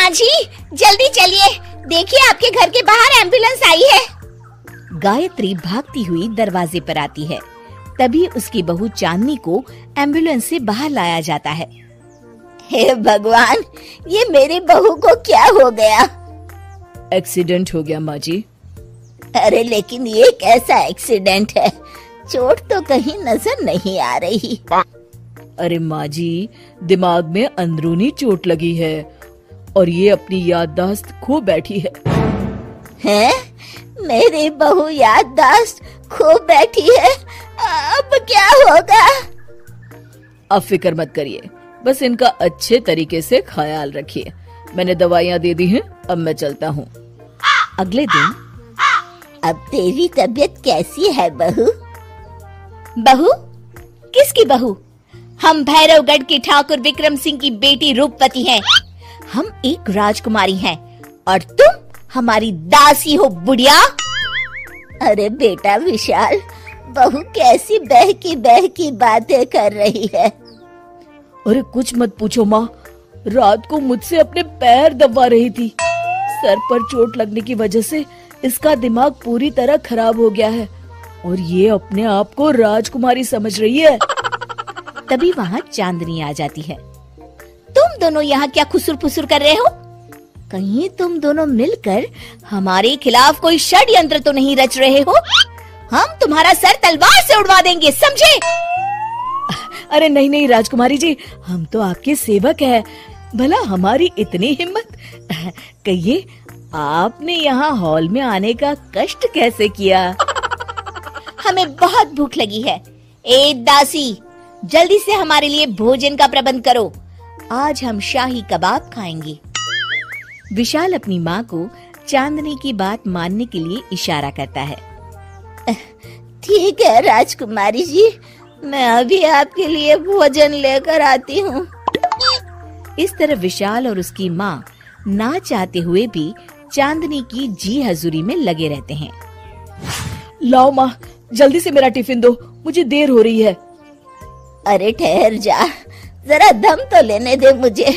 माँ जी जल्दी चलिए, देखिए आपके घर के बाहर एम्बुलेंस आई है। गायत्री भागती हुई दरवाजे पर आती है। तभी उसकी बहू चांदनी को एम्बुलेंस से बाहर लाया जाता है। हे भगवान, ये मेरी बहू को क्या हो गया? एक्सीडेंट हो गया माँ जी। अरे लेकिन ये कैसा एक्सीडेंट है? चोट तो कहीं नजर नहीं आ रही। अरे माँ जी, दिमाग में अंदरूनी चोट लगी है और ये अपनी याददाश्त खो बैठी है। हैं? मेरी बहू याददाश्त खो बैठी है, अब क्या होगा? अब फिक्र मत करिए, बस इनका अच्छे तरीके से ख्याल रखिए। मैंने दवाइयाँ दे दी हैं, अब मैं चलता हूँ। अगले दिन अब तेरी तबीयत कैसी है बहू? बहू? किसकी बहू? हम भैरवगढ़ के ठाकुर विक्रम सिंह की बेटी रूपवती हैं। हम एक राजकुमारी हैं और तुम हमारी दासी हो बुढ़िया। अरे बेटा विशाल, बहू कैसी बहकी बातें कर रही है। अरे कुछ मत पूछो माँ, रात को मुझसे अपने पैर दबा रही थी। सर पर चोट लगने की वजह से इसका दिमाग पूरी तरह खराब हो गया है और ये अपने आप को राजकुमारी समझ रही है। तभी वहाँ चांदनी आ जाती है। तुम दोनों यहाँ क्या खुसुर फुसुर कर रहे हो? कहीं तुम दोनों मिलकर हमारे खिलाफ कोई षड्यंत्र तो नहीं रच रहे हो? हम तुम्हारा सर तलवार से उड़वा देंगे, समझे? अरे नहीं नहीं राजकुमारी जी, हम तो आपके सेवक हैं। भला हमारी इतनी हिम्मत? कहिए, आपने यहाँ हॉल में आने का कष्ट कैसे किया? हमें बहुत भूख लगी है। ए दासी, जल्दी से हमारे लिए भोजन का प्रबंध करो। आज हम शाही कबाब खाएंगे। विशाल अपनी माँ को चांदनी की बात मानने के लिए इशारा करता है। ठीक है राजकुमारी जी, मैं अभी आपके लिए भोजन लेकर आती हूँ। इस तरह विशाल और उसकी माँ ना चाहते हुए भी चांदनी की जी हजूरी में लगे रहते हैं। लाओ माँ, जल्दी से मेरा टिफिन दो, मुझे देर हो रही है। अरे ठहर जा, जरा दम तो लेने दे मुझे।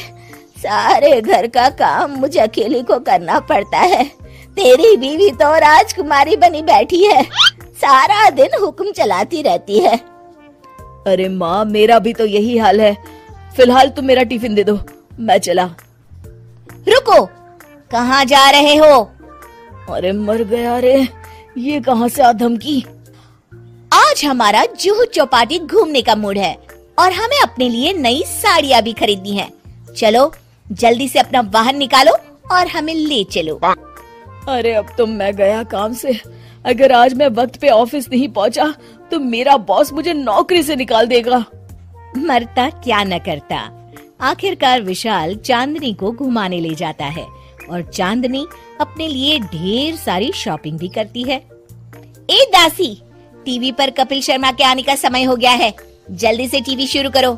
सारे घर का काम मुझे अकेली को करना पड़ता है। तेरी बीवी तो राजकुमारी बनी बैठी है, सारा दिन हुक्म चलाती रहती है। अरे माँ, मेरा भी तो यही हाल है। फिलहाल तुम मेरा टिफिन दे दो, मैं चला। रुको, कहाँ जा रहे हो? अरे मर गया रे, ये कहाँ से आ धमकी? आज हमारा जुहू चौपाटी घूमने का मूड है और हमें अपने लिए नई साड़ियाँ भी खरीदनी है। चलो जल्दी से अपना वाहन निकालो और हमें ले चलो। अरे अब तो मैं गया काम से। अगर आज मैं वक्त पे ऑफिस नहीं पहुंचा तो मेरा बॉस मुझे नौकरी से निकाल देगा। मरता क्या न करता। आखिरकार विशाल चांदनी को घुमाने ले जाता है और चांदनी अपने लिए ढेर सारी शॉपिंग भी करती है। ए दासी, टीवी पर कपिल शर्मा के आने का समय हो गया है, जल्दी से टीवी शुरू करो।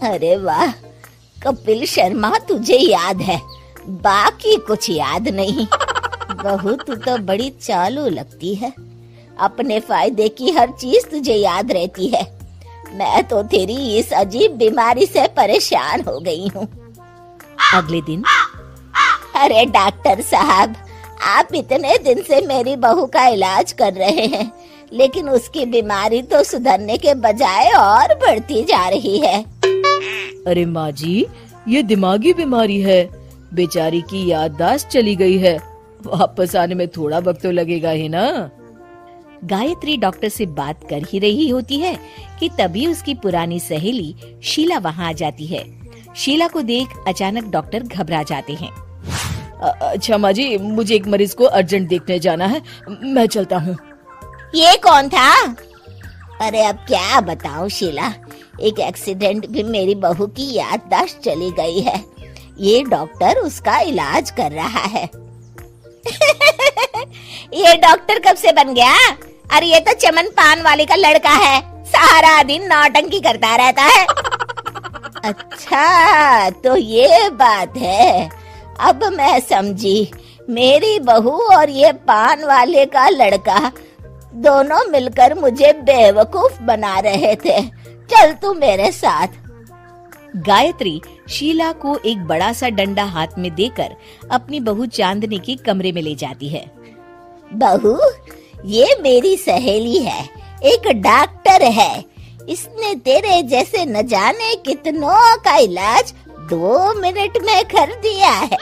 अरे वाह, कपिल शर्मा तुझे याद है, बाकी कुछ याद नहीं। बहू तू तो बड़ी चालू लगती है, अपने फायदे की हर चीज तुझे याद रहती है। मैं तो तेरी इस अजीब बीमारी से परेशान हो गई हूँ। अगले दिन, अरे डॉक्टर साहब, आप इतने दिन से मेरी बहू का इलाज कर रहे हैं, लेकिन उसकी बीमारी तो सुधरने के बजाय और बढ़ती जा रही है। अरे माँ जी, ये दिमागी बीमारी है। बेचारी की याददाश्त चली गई है, वापस आने में थोड़ा वक्त तो लगेगा ही ना। गायत्री डॉक्टर से बात कर ही रही होती है कि तभी उसकी पुरानी सहेली शीला वहाँ आ जाती है। शीला को देख अचानक डॉक्टर घबरा जाते हैं। अच्छा माँ जी, मुझे एक मरीज को अर्जेंट देखने जाना है, मैं चलता हूँ। ये कौन था? अरे अब क्या बताऊं शीला, एक एक्सीडेंट में मेरी बहू की याददाश्त चली गई है। ये डॉक्टर उसका इलाज कर रहा है। ये डॉक्टर कब से बन गया? अरे ये तो चमन पान वाले का लड़का है, सारा दिन नौटंकी करता रहता है। अच्छा तो ये बात है, अब मैं समझी। मेरी बहू और ये पान वाले का लड़का दोनों मिलकर मुझे बेवकूफ बना रहे थे। चल तू मेरे साथ। गायत्री शीला को एक बड़ा सा डंडा हाथ में देकर अपनी बहू चांदनी के कमरे में ले जाती है। बहू, ये मेरी सहेली है, एक डॉक्टर है। इसने तेरे जैसे न जाने कितनों का इलाज 2 मिनट में कर दिया है।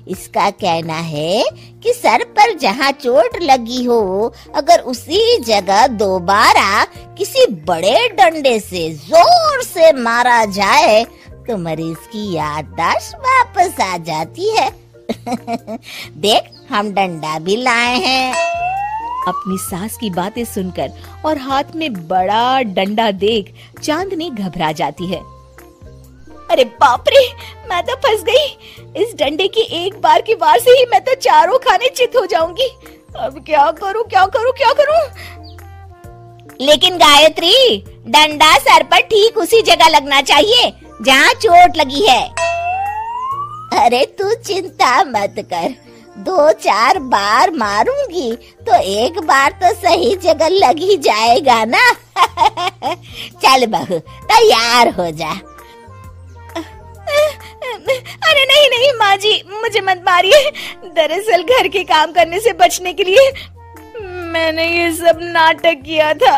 इसका कहना है कि सर पर जहाँ चोट लगी हो, अगर उसी जगह दोबारा किसी बड़े डंडे से जोर से मारा जाए तो मरीज की याददाश्त वापस आ जाती है। देख, हम डंडा भी लाए हैं। अपनी सास की बातें सुनकर और हाथ में बड़ा डंडा देख चांदनी घबरा जाती है। अरे बाप रे, मैं तो फंस गई। इस डंडे की एक बार की वार से ही मैं तो चारों खाने चित हो जाऊंगी। अब क्या करूं, क्या करूं, क्या करूं? लेकिन गायत्री, डंडा सर पर ठीक उसी जगह लगना चाहिए जहाँ चोट लगी है। अरे तू चिंता मत कर, 2-4 बार मारूंगी तो एक बार तो सही जगह लग ही जाएगा ना। चल बहू, तैयार हो जा। अरे नहीं नहीं माँ जी, मुझे मत मारिए। दरअसल घर के काम करने से बचने के लिए मैंने ये सब नाटक किया था।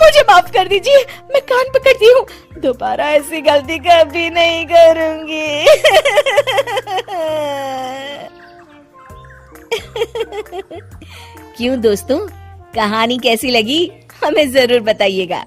मुझे माफ कर दीजिए, मैं कान पकड़ती हूँ। दोबारा ऐसी गलती कभी नहीं करूंगी। क्यों दोस्तों, कहानी कैसी लगी हमें जरूर बताइएगा।